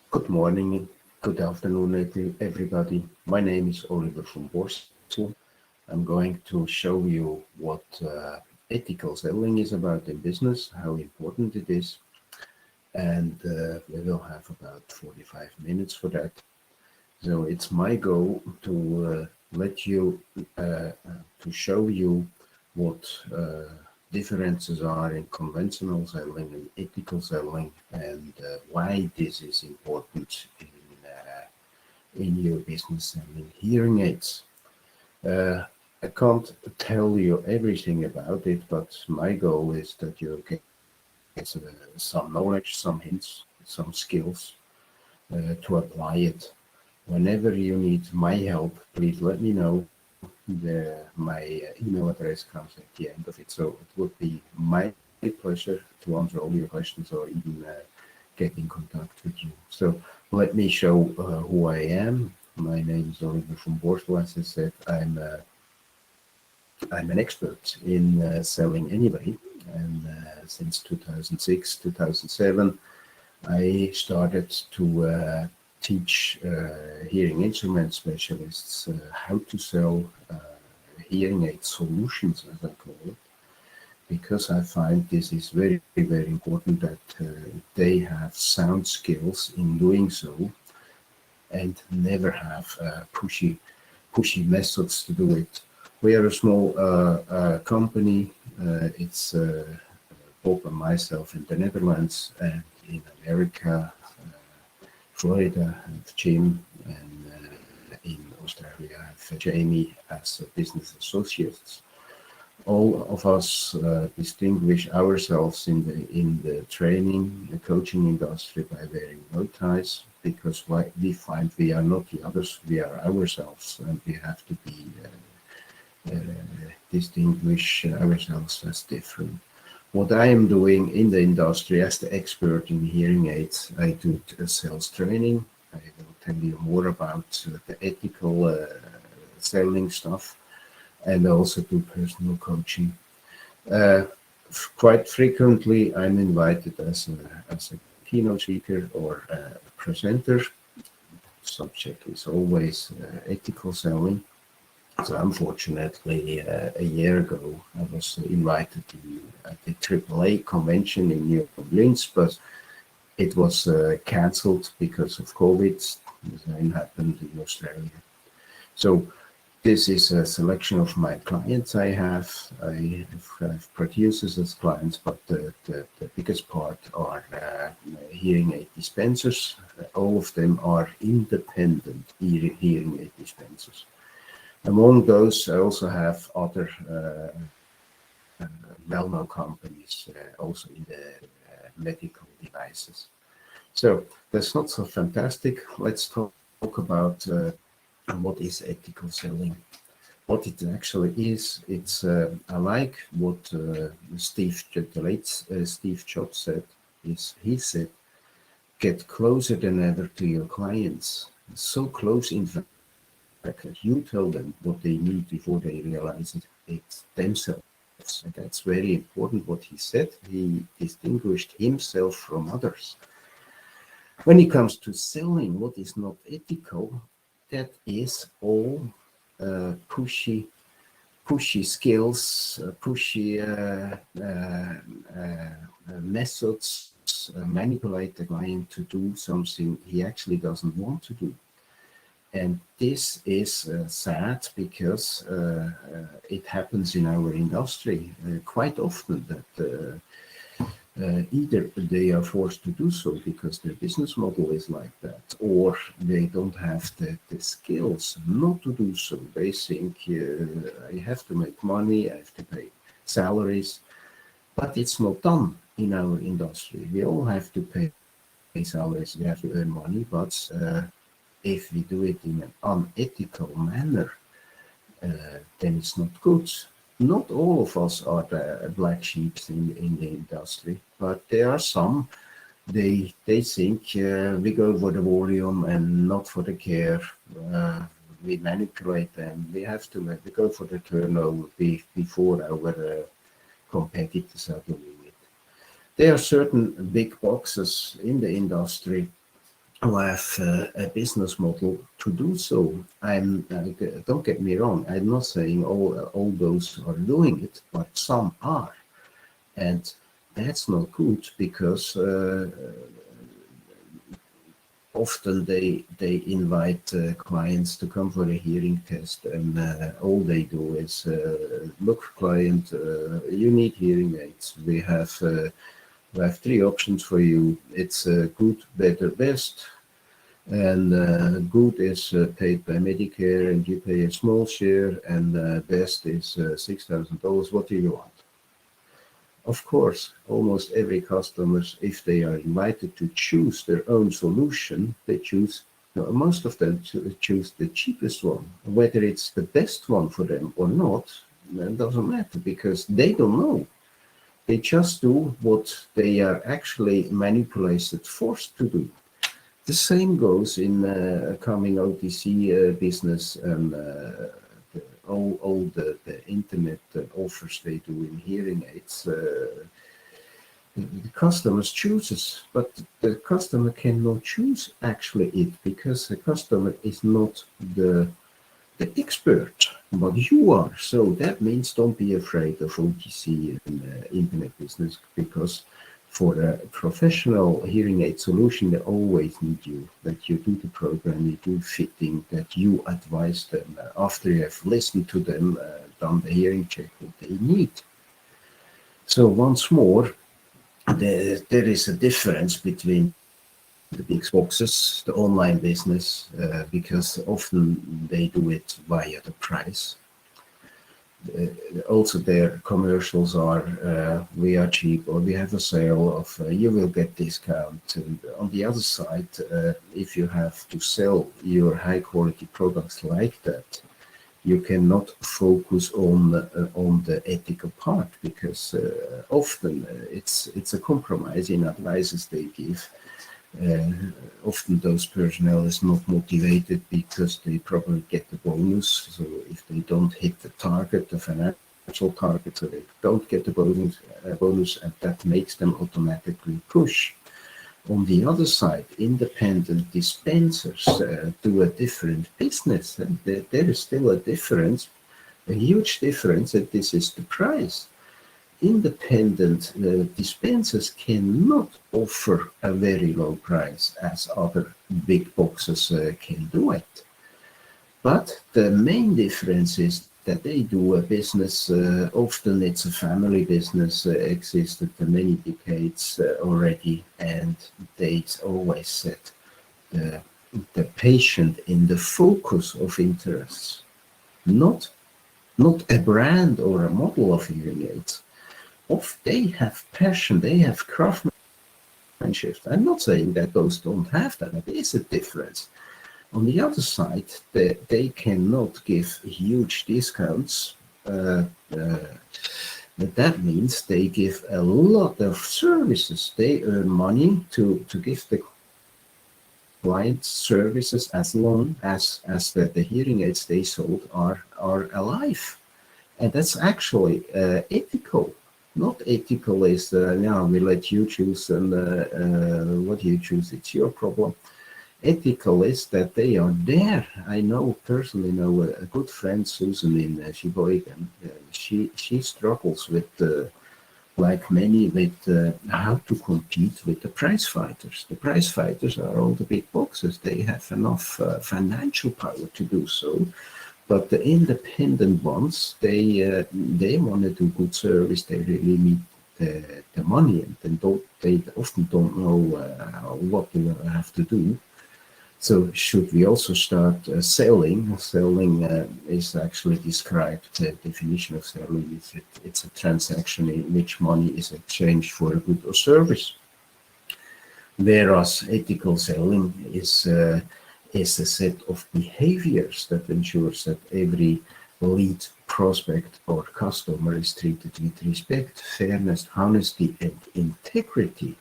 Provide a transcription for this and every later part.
Good morning, good afternoon, everybody. My name is Oliver from Borstel. I'm going to show you what ethical selling is about in business, how important it is, and we will have about 45 minutes for that. So it's my goal to let you, to show you what differences are in conventional selling and ethical selling, and why this is important in your business and in hearing aids. Uh, I can't tell you everything about it, but my goal is that you get some knowledge, some hints, some skills to apply it. Whenever you need my help, please let me know. My email address comes at the end of it, so it would be my pleasure to answer all your questions or even get in contact with you. So let me show who I am. My name is Oliver from Borstel. As I said, I'm an expert in selling anybody, and since 2006, 2007, I started to teach hearing instrument specialists how to sell hearing aid solutions, as I call it, because I find this is very, very important that they have sound skills in doing so and never have pushy methods to do it. We are a small company. It's Bob and myself in the Netherlands, and in America, Florida, I have Jim, and in Australia, I have Jamie as business associates. All of us distinguish ourselves in the training, the coaching industry by wearing bow ties, because we find we are not the others, we are ourselves, and we have to be distinguish ourselves as different. What I am doing in the industry as the expert in hearing aids, I do sales training. I will tell you more about the ethical selling stuff, and also do personal coaching. Uh, Quite frequently, I'm invited as a keynote speaker or a presenter. Subject is always ethical selling. So unfortunately, a year ago, I was invited at the AAA convention in New Orleans, but it was cancelled because of COVID. The same happened in Australia. So this is a selection of my clients I have. I have producers as clients, but the biggest part are hearing aid dispensers. All of them are independent hearing aid dispensers. Among those, I also have other well-known companies also in the medical devices. So that's not so fantastic. Let's talk about what is ethical selling. What it actually is, it's I like what the late Steve Jobs said. He said, "Get closer than ever to your clients, so close in fact that you tell them what they need before they realize it themselves." And that's very important what he said. He distinguished himself from others. When it comes to selling, what is not ethical, that is all pushy skills, pushy methods, manipulate the client to do something he actually doesn't want to do. And this is sad because it happens in our industry quite often that either they are forced to do so because their business model is like that, or they don't have the skills not to do so. They think I have to make money, I have to pay salaries, but it's not done in our industry. We all have to pay salaries, we have to earn money, but if we do it in an unethical manner, then it's not good. Not all of us are the black sheep in the industry, but there are some. They think we go for the volume and not for the care. We manipulate them. We go for the turnover before our competitors are doing it. There are certain big boxes in the industry who have a business model to do so. Don't get me wrong. I'm not saying all those are doing it, but some are, and that's not good because often they invite clients to come for a hearing test, and all they do is look, client, you need hearing aids. We have three options for you. It's good, better, best. And good is paid by Medicare, and you pay a small share, and best is $6,000. What do you want? Of course, almost every customer, if they are invited to choose their own solution, they choose, most of them choose the cheapest one. Whether it's the best one for them or not, it doesn't matter because they don't know. They just do what they are actually manipulated, forced to do. The same goes in coming OTC business and all the internet offers they do in hearing aids. The customers chooses, but the customer cannot choose actually it because the customer is not the expert, but you are. So that means don't be afraid of OTC and internet business, because for a professional hearing aid solution, they always need you, that you do the program, you do fitting, that you advise them after you have listened to them, done the hearing check what they need. So once more, there is a difference between the big boxes, the online business, because often they do it via the price. Also their commercials are we are cheap, or we have a sale of you will get discount. And on the other side, if you have to sell your high quality products like that, you cannot focus on the ethical part, because often it's a compromise in advices they give. Often those personnel is not motivated because they probably get the bonus. So if they don't hit the target, the financial target, so they don't get the bonus, and that makes them automatically push. On the other side, independent dispensers do a different business, and there is still a difference, a huge difference, and this is the price. Independent dispensers cannot offer a very low price as other big boxes can do it. But the main difference is that they do a business, often it's a family business, existed for many decades already, and they always set the patient in the focus of interests, not a brand or a model of hearing aids. They have passion, they have craftsmanship. I'm not saying that those don't have that, but there is a difference. On the other side, they cannot give huge discounts. That means they give a lot of services. They earn money to give the client services as long as the hearing aids they sold are alive. And that's actually ethical. Not ethical is, we let you choose, and what you choose, it's your problem. Ethical is that they are there. I personally know a good friend, Susan, in Sheboygan. She struggles with, like many, with how to compete with the prize fighters. The prize fighters are all the big boxes. They have enough financial power to do so. But the independent ones, they want to do good service. They really need the money, and they often don't know what they have to do. So should we also start selling? Selling is actually described. The definition of selling is it's a transaction in which money is exchanged for a good or service. Whereas ethical selling is a set of behaviors that ensures that every lead, prospect, or customer is treated with respect, fairness, honesty, and integrity.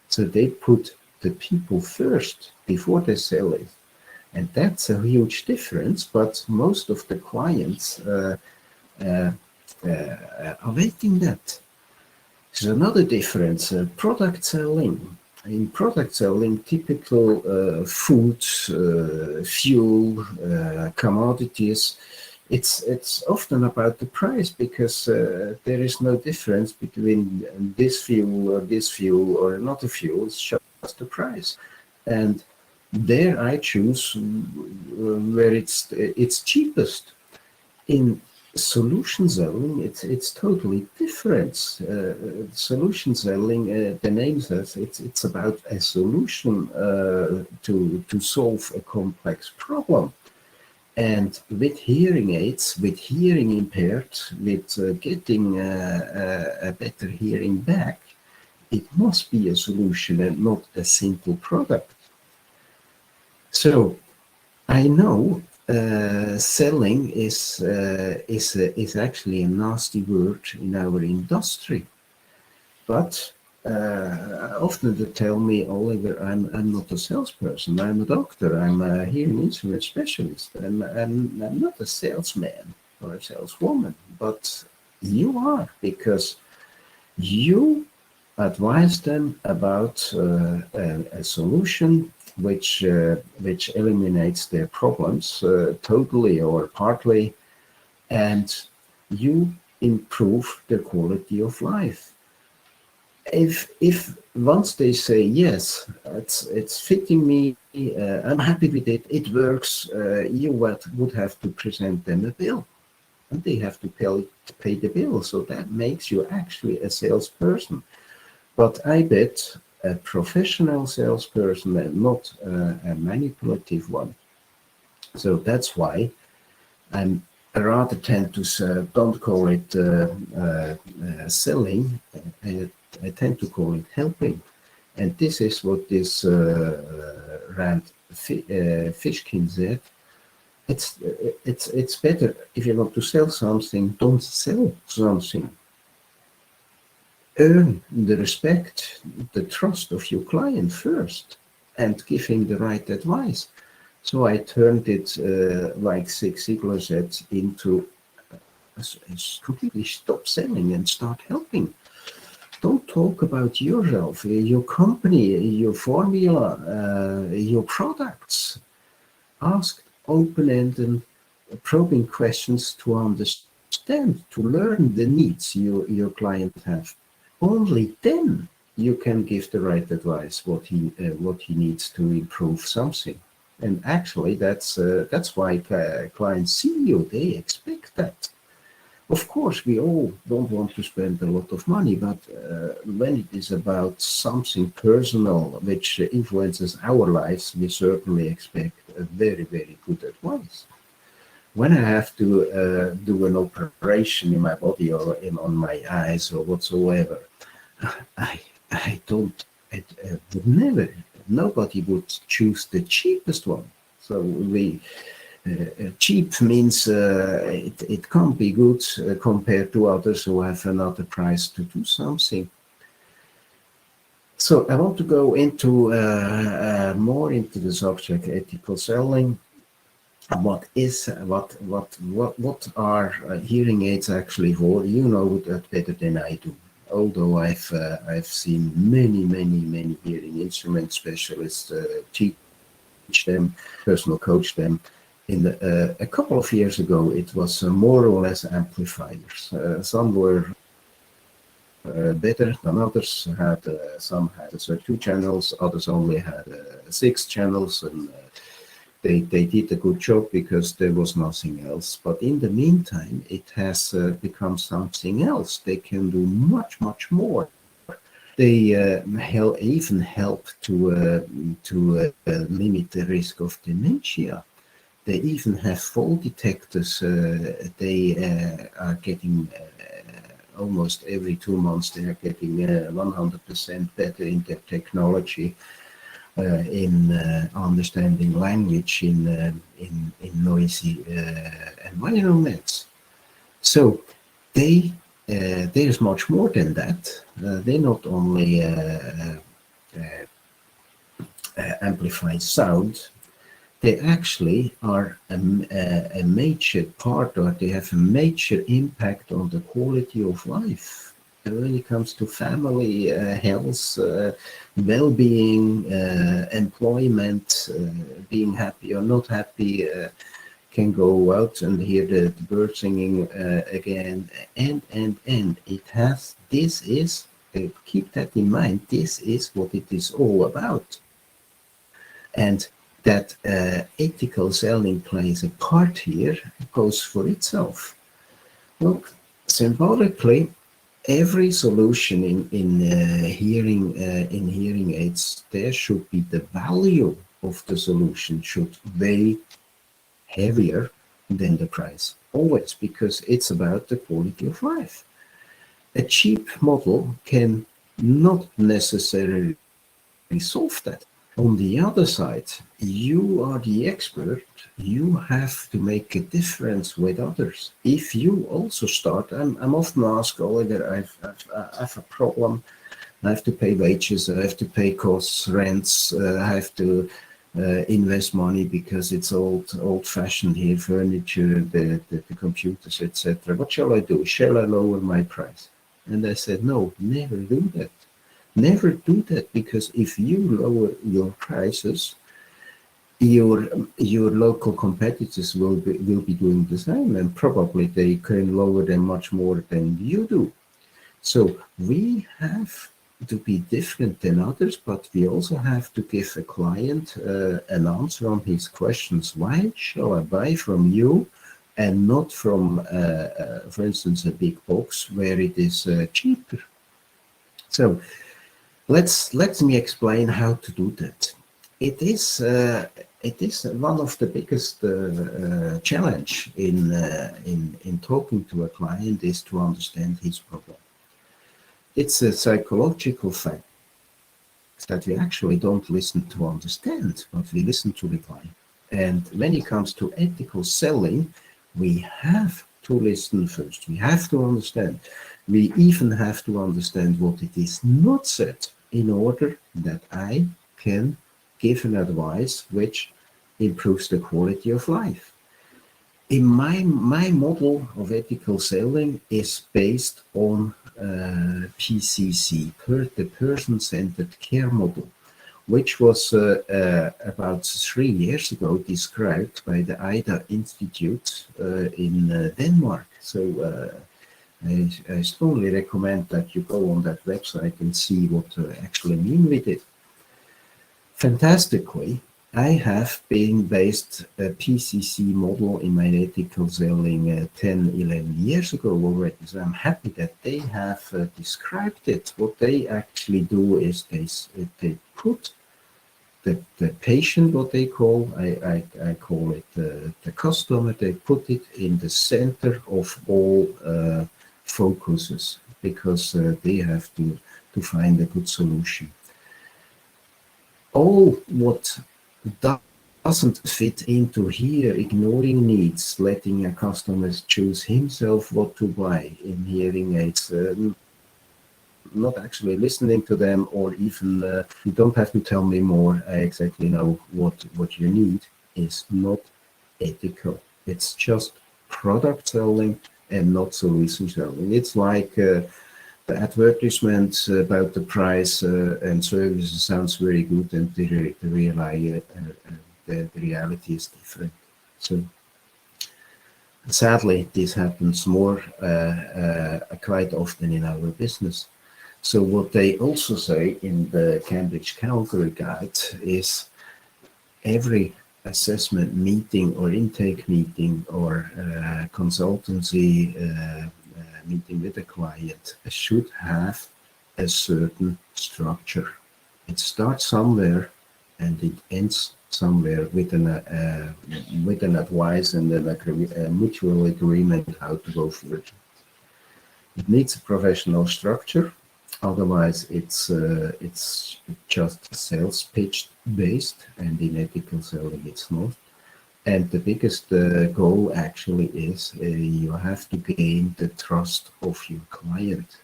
So they put the people first before they sell it. And that's a huge difference, but most of the clients are awaiting that. There's another difference, product selling. in product selling, typical food, fuel, commodities, it's often about the price, because there is no difference between this fuel or another fuel. It's just the price, and there I choose where it's cheapest. In solution selling, it's totally different. Solution selling, the name says it's about a solution to solve a complex problem. And with hearing aids, with hearing impaired, with getting a better hearing back, it must be a solution and not a simple product. So I know selling is actually a nasty word in our industry, but often they tell me, Oliver, I'm not a salesperson. I'm a doctor. I'm a hearing instrument specialist. I'm not a salesman or a saleswoman, but you are, because you advise them about a solution which eliminates their problems totally or partly, and you improve their quality of life. If once they say yes, it's fitting me, I'm happy with it, it works, you would have to present them a bill, and they have to pay the bill. So that makes you actually a salesperson. But I bet a professional salesperson and not a manipulative one. So that's why I rather tend to don't call it selling. I tend to call it helping. And this is what this Rand Fishkin said. It's better, if you want to sell something, don't sell something. Earn the respect, the trust of your client first, and give him the right advice. So I turned it, like Zig Ziglar said, into completely stop selling and start helping. Don't talk about yourself, your company, your formula, your products. Ask open-ended, probing questions to understand, to learn the needs your client have. Only then you can give the right advice, what he needs to improve something. And actually, that's why clients see you. They expect that. Of course, we all don't want to spend a lot of money, but when it is about something personal which influences our lives, we certainly expect a very, very good advice. When I have to do an operation in my body or on my eyes or whatsoever, I would never, nobody would choose the cheapest one. So cheap means it can't be good compared to others who have another price to do something. So I want to go into more into the subject ethical selling. What are hearing aids actually for? You know that better than I do. Although I've seen many hearing instrument specialists teach them, personal coach them. A couple of years ago, it was more or less amplifiers. Some were better than others. Some had 2 channels, others only had 6 channels, and they did a good job because there was nothing else. But in the meantime, it has become something else. They can do much more. They even help to limit the risk of dementia. They even have fall detectors. They are getting almost every 2 months. They are getting 100% better in their technology, in understanding language in noisy environments. So there's much more than that. They not only amplify sound, they actually are a major part, or they have a major impact on the quality of life. when it comes to family, health, well-being, employment, being happy or not happy, can go out and hear the bird singing again, and it has, this is, keep that in mind, this is what it is all about. And that ethical selling plays a part here goes for itself. Look, symbolically, every solution in hearing aids, there should be the value of the solution should weigh heavier than the price, always, because it's about the quality of life. A cheap model can not necessarily solve that. On the other side, you are the expert. You have to make a difference with others. If you also start, I'm often asked, Oliver, I have a problem. I have to pay wages. I have to pay costs, rents. I have to invest money because it's old-fashioned here, furniture, the computers, etc. What shall I do? Shall I lower my price? And I said, no, never do that. Never do that, because if you lower your prices, your local competitors will be doing the same, and probably they can lower them much more than you do. So we have to be different than others, but we also have to give a client an answer on his questions. Why shall I buy from you and not from, for instance, a big box where it is cheaper? So let me explain how to do that. It is one of the biggest challenge in talking to a client is to understand his problem. It's a psychological fact that we actually don't listen to understand, but we listen to the client. And when it comes to ethical selling, we have to listen first. We have to understand. We even have to understand what it is not said in order that I can give an advice which improves the quality of life. In my model of ethical selling is based on PCC, the person-centered care model, which was about 3 years ago described by the IDA Institute in Denmark. So I strongly recommend that you go on that website and see what actually mean with it. Fantastically, I have been based a PCC model in my ethical selling 10, 11 years ago already. So I'm happy that they have described it. What they actually do is they put the patient, what they call, I call it the customer, they put it in the center of all focuses, because they have to find a good solution. All what doesn't fit into here, ignoring needs, letting a customer choose himself what to buy in hearing aids, not actually listening to them, or even you don't have to tell me more, I exactly know what you need, is not ethical. It's just product selling and not solution selling. It's like the advertisement about the price and services sounds very good, and the reality is different. So sadly, this happens more quite often in our business. So what they also say in the Cambridge Calgary Guide is every assessment meeting or intake meeting or consultancy meeting with a client should have a certain structure. It starts somewhere and it ends somewhere with an advice and a mutual agreement how to go forward. It needs a professional structure. Otherwise, it's just sales pitch based, and in ethical selling, it's not. And the biggest goal actually is you have to gain the trust of your client.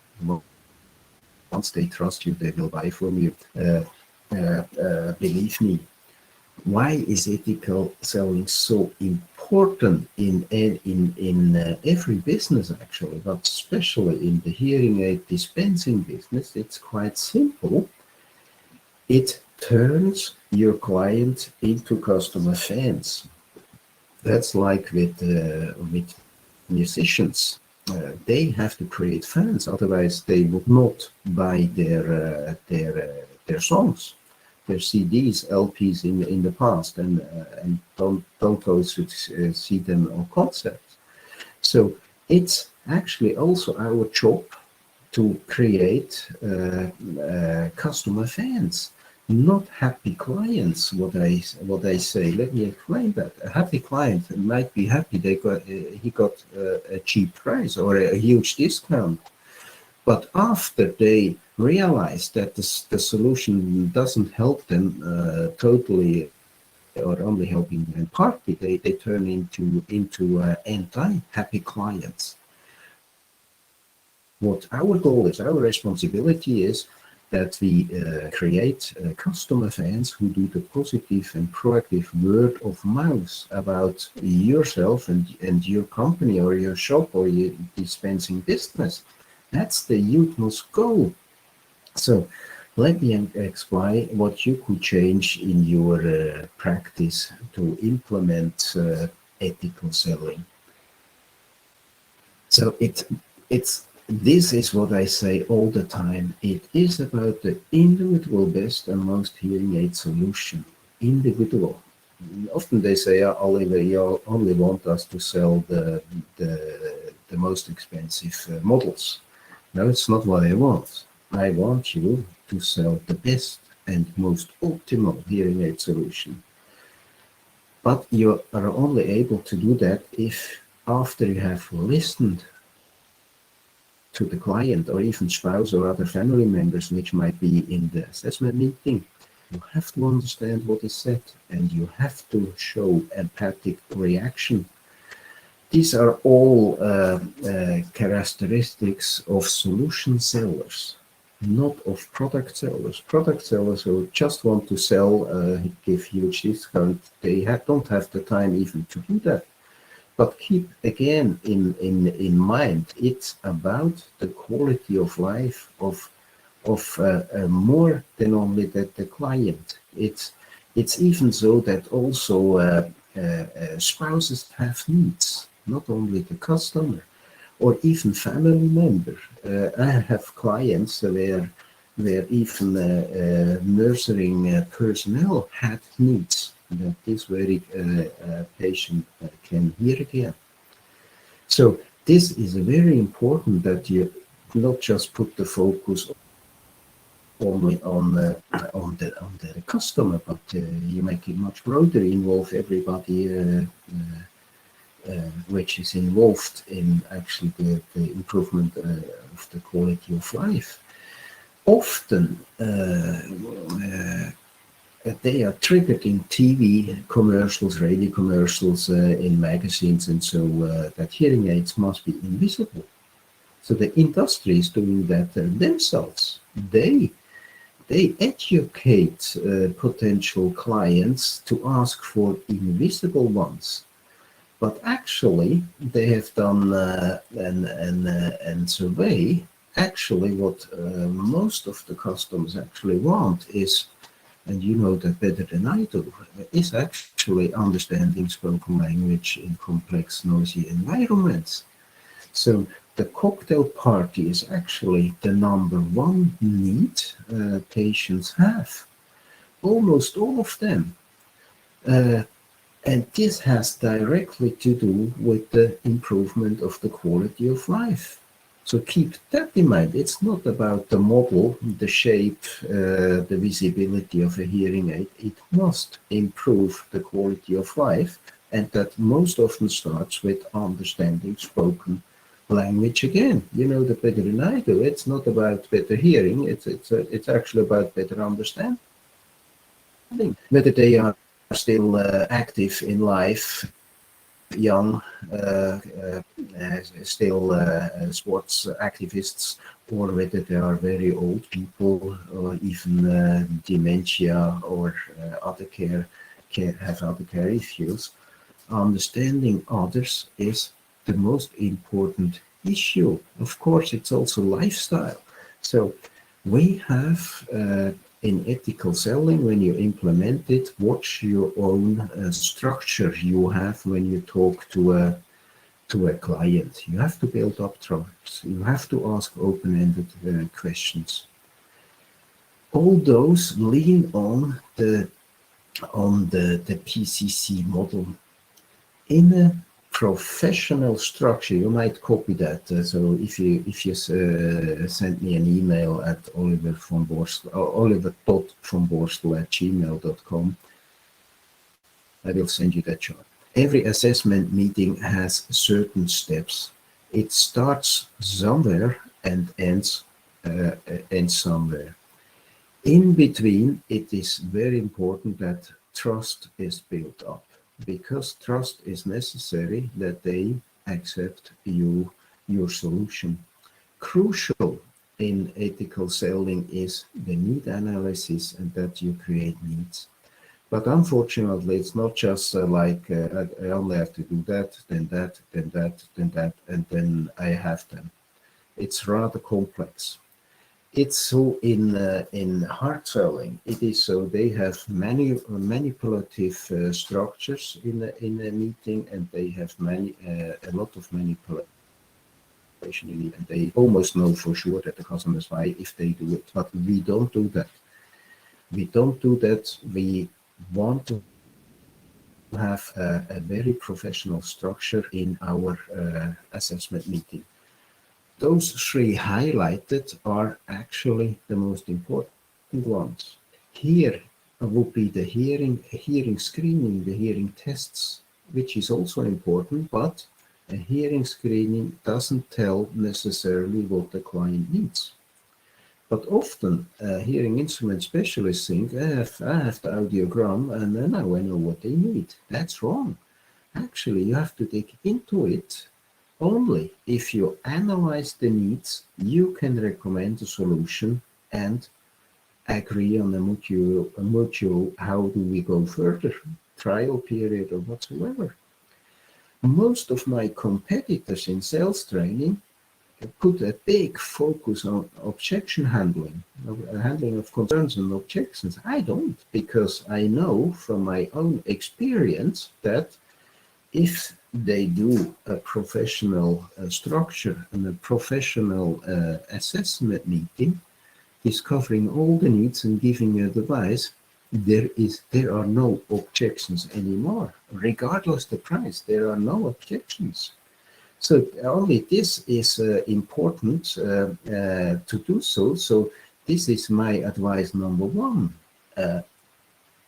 Once they trust you, they will buy from you. Believe me, Why is ethical selling so important in every business actually, but especially in the hearing aid dispensing business? It's quite simple. It turns your client into customer fans. That's like with musicians. They have to create fans, otherwise they would not buy their songs, their CDs, LPs in the past, and don't go to see them on concerts. So it's actually also our job to create customer fans, not happy clients. What I say. Let me explain that. A happy client might be happy he got a cheap price or a huge discount, but after they realize that the solution doesn't help them totally or only helping them partly, they turn into anti-happy clients. What our goal is, our responsibility is that we create customer fans who do the positive and proactive word of mouth about yourself and your company or your shop or your dispensing business. That's the utmost goal. So let me explain what you could change in your practice to implement ethical selling. So it's this is what I say all the time. It is about the individual best and most hearing aid solution. Individual. Often they say, "Oh, Oliver, you only want us to sell the most expensive models." No, it's not what I want. I want you to sell the best and most optimal hearing aid solution. But you are only able to do that if after you have listened to the client or even spouse or other family members, which might be in the assessment meeting, you have to understand what is said and you have to show empathic reaction. These are all characteristics of solution sellers, not of product sellers. Product sellers who just want to sell, give huge discount, they don't have the time even to do that. But keep again in mind, it's about the quality of life of more than only the client. It's even so that also spouses have needs, not only the customer or even family member. I have clients where even nursing personnel had needs that this very patient can hear again. So this is very important that you not just put the focus only on the customer, but you make it much broader, involve everybody which is involved in actually the improvement of the quality of life. Often they are triggered in TV commercials, radio commercials, in magazines, and so that hearing aids must be invisible. So the industry is doing that themselves. They educate potential clients to ask for invisible ones. But actually, they have done an survey. Actually, what most of the customers actually want is, and you know that better than I do, is actually understanding spoken language in complex, noisy environments. So the cocktail party is actually the number one need patients have. Almost all of them. Uh, and this has directly to do with the improvement of the quality of life. So keep that in mind. It's not about the model, the shape, the visibility of a hearing aid. It must improve the quality of life, and that most often starts with understanding spoken language again. You know that better than I do. It's not about better hearing. It's actually about better understanding. Whether they are still active in life, young, still sports activists, or whether they are very old people, or even dementia or other have other career fields, understanding others is the most important issue. Of course, it's also lifestyle. So we have in ethical selling, when you implement it, watch your own structure you have when you talk to a client. You have to build up trust. You have to ask open-ended questions. All those lean on the PCC model. In a professional structure, you might copy that. So if you send me an email at oliver.vonborstel@gmail.com, I will send you that chart. Every assessment meeting has certain steps. It starts somewhere and ends somewhere. In between, it is very important that trust is built up, because trust is necessary that they accept your solution. Crucial in ethical selling is the need analysis and that you create needs. But unfortunately, it's not just I only have to do that, then that, then that, then that, and then I have them. It's rather complex. It's so in hard selling. It is so they have many manipulative structures in a meeting, and they have a lot of manipulation in it, and they almost know for sure that the customers buy if they do it. But we don't do that. We don't do that. We want to have a very professional structure in our assessment meeting. Those three highlighted are actually the most important ones. Here would be the hearing screening, the hearing tests, which is also important, but a hearing screening doesn't tell necessarily what the client needs. But often hearing instrument specialists think, I have the audiogram and then I know what they need. That's wrong. Actually, you have to dig into it. Only if you analyze the needs, you can recommend a solution and agree on a mutual how do we go further, trial period or whatsoever. Most of my competitors in sales training put a big focus on objection handling of concerns and objections. I don't, because I know from my own experience that if they do a professional structure and a professional assessment meeting, discovering all the needs and giving advice, there are no objections anymore. Regardless the price, there are no objections. So only this is important to do so. So this is my advice number one.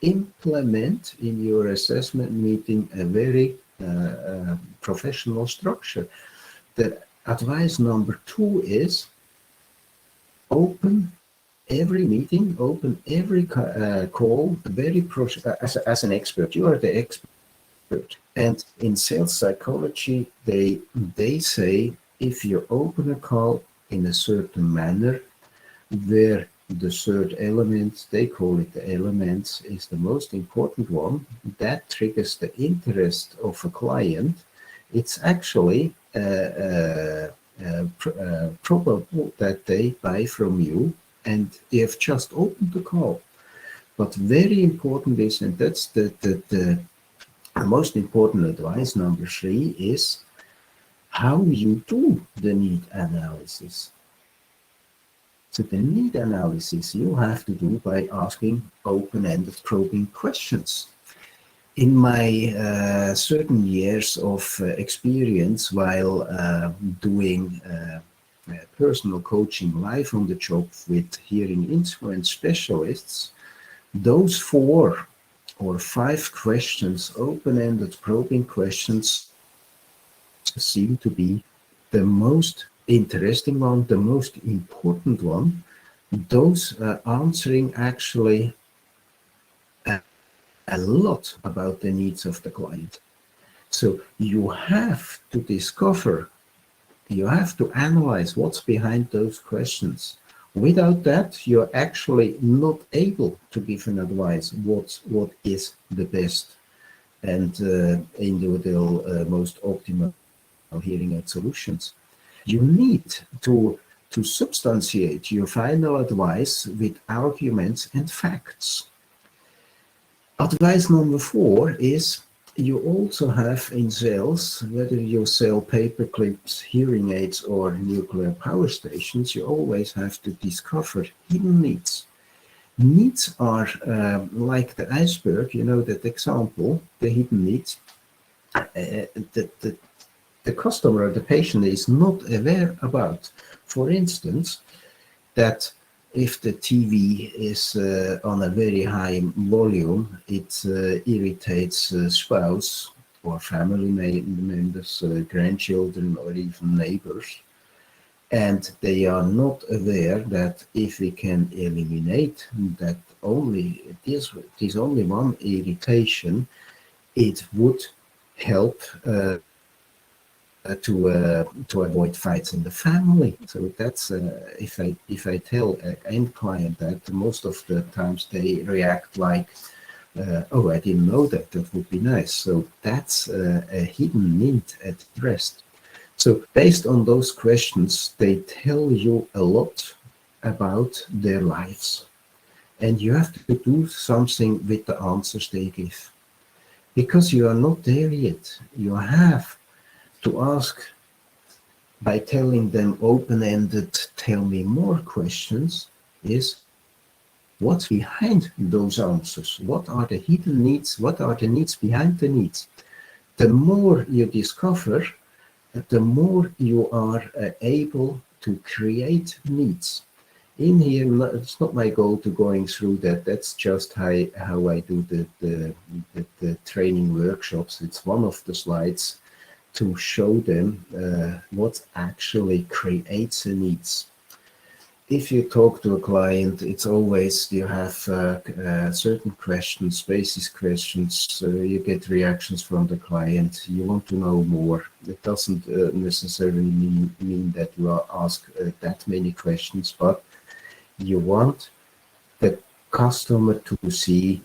Implement in your assessment meeting a very professional structure. The advice number two is open every meeting, open every call, as an expert. You are the expert. And in sales psychology, they say if you open a call in a certain manner, where the third element, they call it the elements, is the most important one, that triggers the interest of a client. It's actually probable that they buy from you, and you have just opened the call. But very important is, and that's the most important advice, number three, is how you do the need analysis. So the need analysis you have to do by asking open-ended probing questions. In my certain years of experience while doing personal coaching live on the job with hearing instrument specialists, those 4 or 5 questions, open-ended probing questions, seem to be the most interesting one, the most important one. Those answering actually a lot about the needs of the client. So you have to discover, you have to analyze what's behind those questions. Without that, you're actually not able to give an advice what is the best and individual most optimal hearing aid solutions. You need to substantiate your final advice with arguments and facts. Advice number 4 is you also have in sales, whether you sell paper clips, hearing aids, or nuclear power stations, you always have to discover hidden needs. Needs are like the iceberg, you know, that example, the hidden needs. The customer or the patient is not aware about. For instance, that if the TV is on a very high volume, it irritates spouse or family members, grandchildren, or even neighbors. And they are not aware that if we can eliminate that only this only one irritation, it would help to avoid fights in the family. So that's if I tell an end client that, most of the times they react like, oh, I didn't know that. That would be nice. So that's a hidden need at rest. So based on those questions, they tell you a lot about their lives, and you have to do something with the answers they give, because you are not there yet. You have to ask by telling them open-ended, tell me more questions, is what's behind those answers? What are the hidden needs? What are the needs behind the needs? The more you discover, the more you are able to create needs. In here, it's not my goal to going through that. That's just how I do the training workshops. It's one of the slides to show them what actually creates the needs. If you talk to a client, it's always you have certain questions, basis questions. You get reactions from the client. You want to know more. It doesn't necessarily mean that you are asked that many questions, but you want the customer to see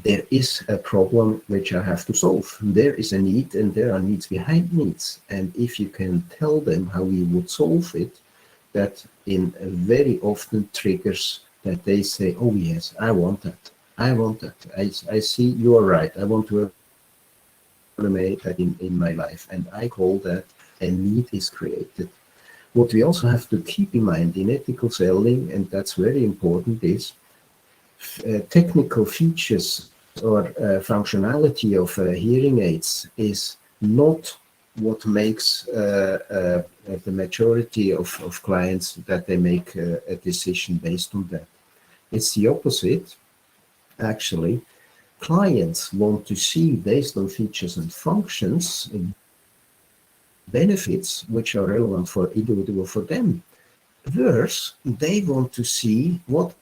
there is a problem which I have to solve. There is a need, and there are needs behind needs. And if you can tell them how you would solve it, that in very often triggers that they say, oh yes, I want that. I want that. I see you are right. I want to eliminate that in my life. And I call that a need is created. What we also have to keep in mind in ethical selling, and that's very important, is technical features or functionality of hearing aids is not what makes the majority of clients that they make a decision based on that. It's the opposite. Actually, clients want to see, based on features and functions, benefits which are relevant for individual for them. Worse, they want to see what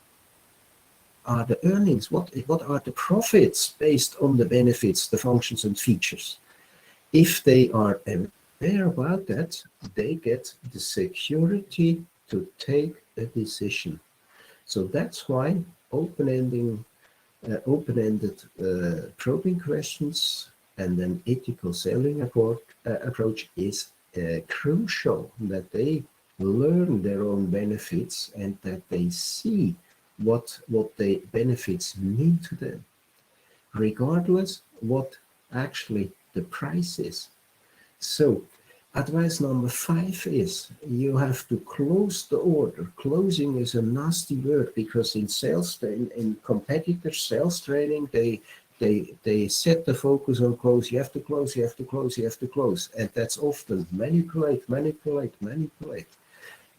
are the earnings, what are the profits based on the benefits, the functions and features. If they are aware about that, they get the security to take a decision. So that's why open-ended probing questions and an ethical selling approach is crucial, that they learn their own benefits and that they see what the benefits mean to them, regardless what actually the price is. So advice number 5 is you have to close the order. Closing is a nasty word, because in sales, in competitor sales training, they set the focus on close. You have to close, you have to close, you have to close. And that's often manipulate.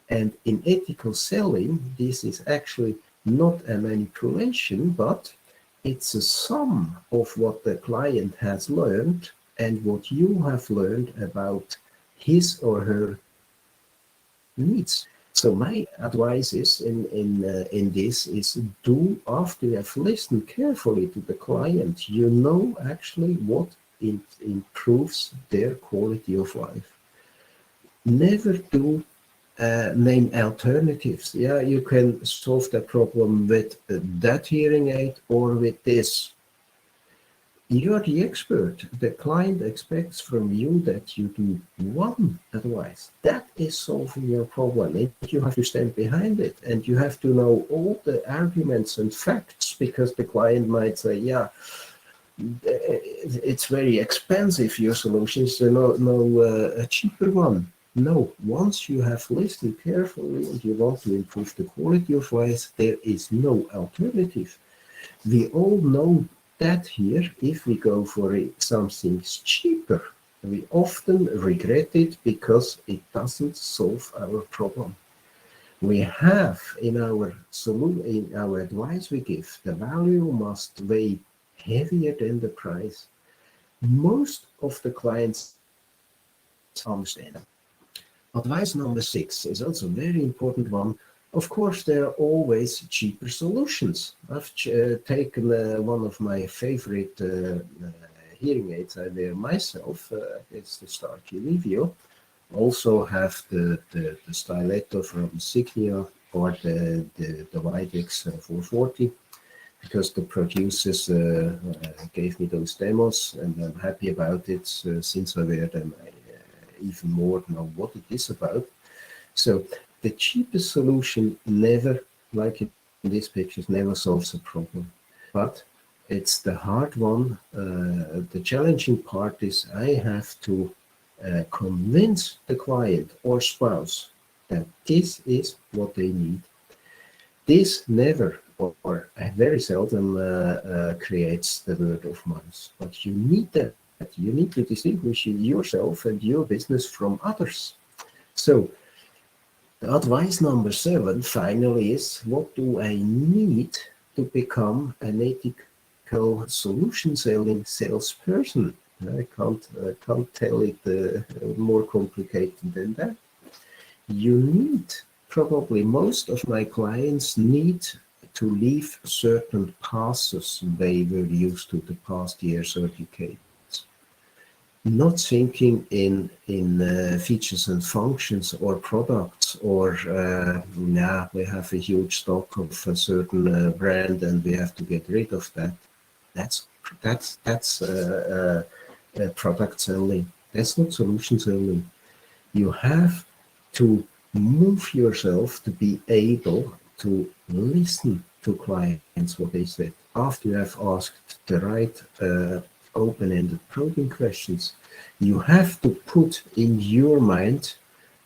And in ethical selling, this is actually not a manipulation, but it's a sum of what the client has learned and what you have learned about his or her needs. So my advice is in this is, do, after you have listened carefully to the client, you know actually what improves their quality of life. Never do name alternatives. Yeah, you can solve that problem with that hearing aid or with this. You're the expert. The client expects from you that you do one advice. That is solving your problem. And you have to stand behind it. And you have to know all the arguments and facts, because the client might say, yeah, it's very expensive, your solution. Is there a cheaper one? No. Once you have listened carefully and you want to improve the quality of life, there is no alternative. We all know that here, if we go for something cheaper, we often regret it because it doesn't solve our problem. We have in our advice we give, the value must weigh heavier than the price. Most of the clients understand. Advice number 6 is also a very important one. Of course, there are always cheaper solutions. I've taken one of my favorite hearing aids I wear myself. It's the Starkey Review. Also have the Stiletto from Signia or the Widex 440, because the producers gave me those demos, and I'm happy about it. Since I wear them, I even more know what it is about. So the cheapest solution never, like in these pictures, never solves a problem. But it's the hard one. The challenging part is I have to convince the client or spouse that this is what they need. This never or very seldom creates the word of mouth, but you need that. You need to distinguish yourself and your business from others. So the advice number 7 finally is, what do I need to become an ethical solution selling salesperson? I can't tell it more complicated than that. You need, probably most of my clients need to leave certain passes they were used to the past years or decades. Not thinking in features and functions or products, or we have a huge stock of a certain brand and we have to get rid of that. That's product selling. That's not solution selling. You have to move yourself to be able to listen to clients, what they said, after you have asked the right open-ended probing questions. You have to put in your mind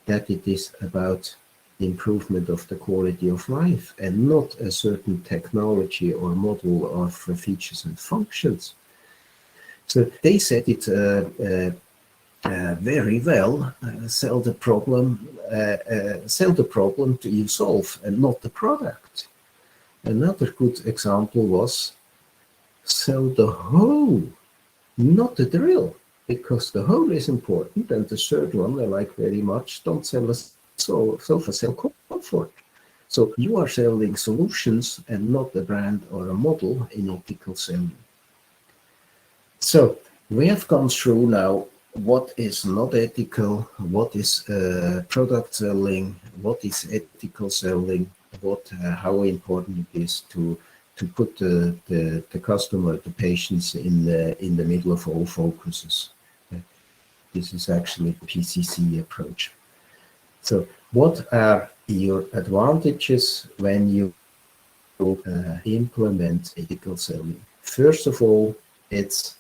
that it is about improvement of the quality of life and not a certain technology or model of features and functions. So they said it very well. Sell the problem to you solve, and not the product. Another good example was sell the hole, not the drill, because the hole is important. And the third one I like very much: don't sell a sofa, sell comfort. So you are selling solutions and not a brand or a model in ethical selling. So we have gone through now what is not ethical, what is product selling, what is ethical selling, how important it is to put the customer, the patients in the middle of all focuses. This is actually the PCC approach. So what are your advantages when you implement ethical selling? First of all, it's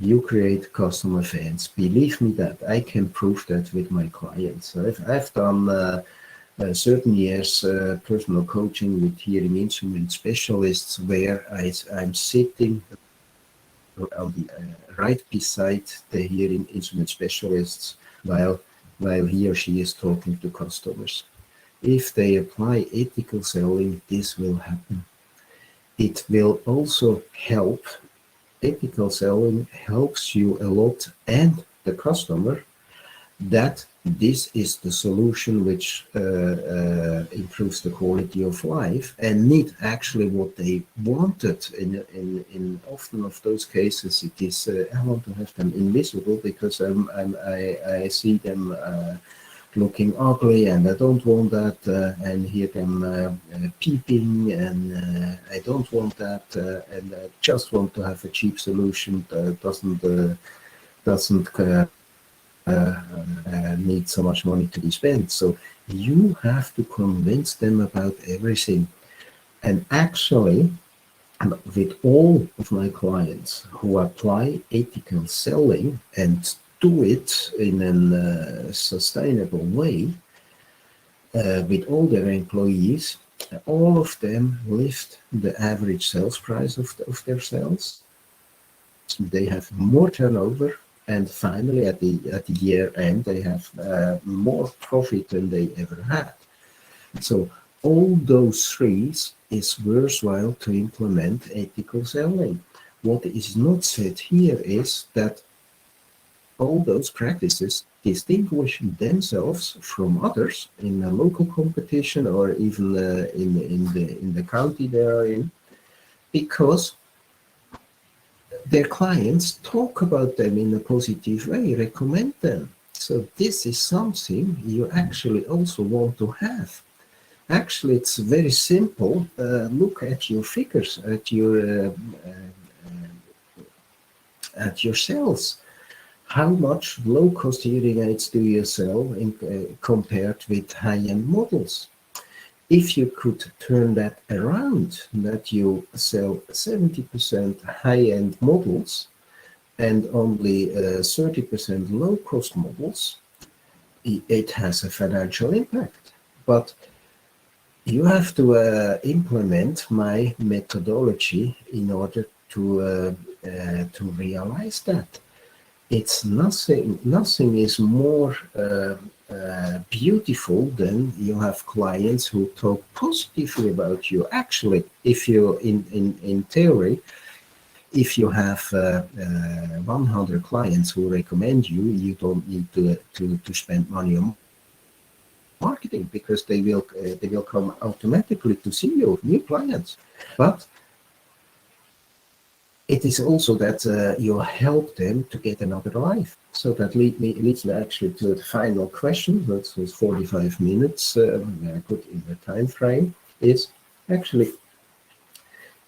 you create customer fans. Believe me that I can prove that with my clients. I've done certain years personal coaching with hearing instrument specialists, where I'm sitting on the right beside the hearing instrument specialists while he or she is talking to customers. If they apply ethical selling, this will happen. It will also help. Ethical selling helps you a lot and the customer that this is the solution which improves the quality of life, and not actually what they wanted. In often of those cases, it is I want to have them invisible because I see them looking ugly, and I don't want that, and hear them peeping, and I don't want that, and I just want to have a cheap solution that doesn't need so much money to be spent. So you have to convince them about everything. And actually, with all of my clients who apply ethical selling and do it in a sustainable way, with all their employees, all of them lift the average sales price of their sales. They have more turnover, and finally, at the year end, they have more profit than they ever had. So all those threes is worthwhile to implement ethical selling. What is not said here is that all those practices distinguish themselves from others in a local competition or even in the county they are in, because their clients talk about them in a positive way, recommend them. So this is something you actually also want to have. Actually, it's very simple. Look at your figures, at your sales. How much low-cost hearing aids do you sell compared with high-end models? If you could turn that around, that you sell 70% high-end models and only 30% low-cost models, it has a financial impact. But you have to implement my methodology in order to realize that. It's nothing is more beautiful than you have clients who talk positively about you. Actually, if you in theory, if you have 100 clients who recommend you, you don't need to spend money on marketing, because they will come automatically to see you, new clients. But it is also that you help them to get another life. So that leads me actually to the final question. That was 45 minutes. I put in the time frame. Is actually,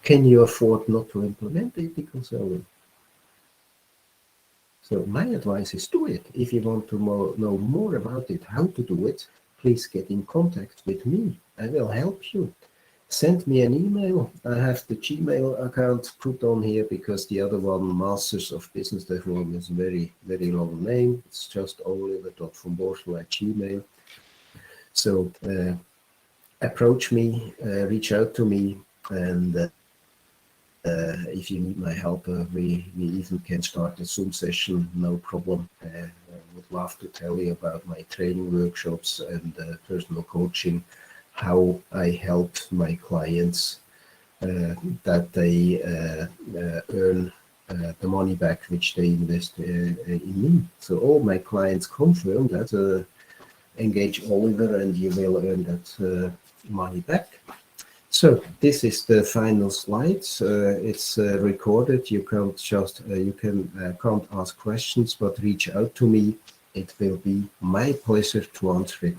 can you afford not to implement ethical selling? So my advice is do it. If you want to know more about it, how to do it, please get in contact with me. I will help you. Send me an email. I have the Gmail account put on here because the other one, Masters of Business Development, is a very, very long name. It's just oliver.vonborstel@gmail. So approach me, reach out to me, and if you need my help, we even can start a Zoom session, no problem. I would love to tell you about my training workshops and personal coaching, how I helped my clients that they earn the money back which they invest in me. So all my clients confirm that engage Oliver and you will earn that money back. So this is the final slides. It's recorded. You can't just can't ask questions, but reach out to me. It will be my pleasure to answer it.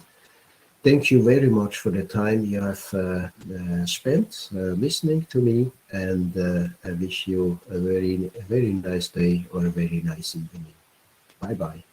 Thank you very much for the time you have spent listening to me, and I wish you a very nice day or a very nice evening. Bye bye.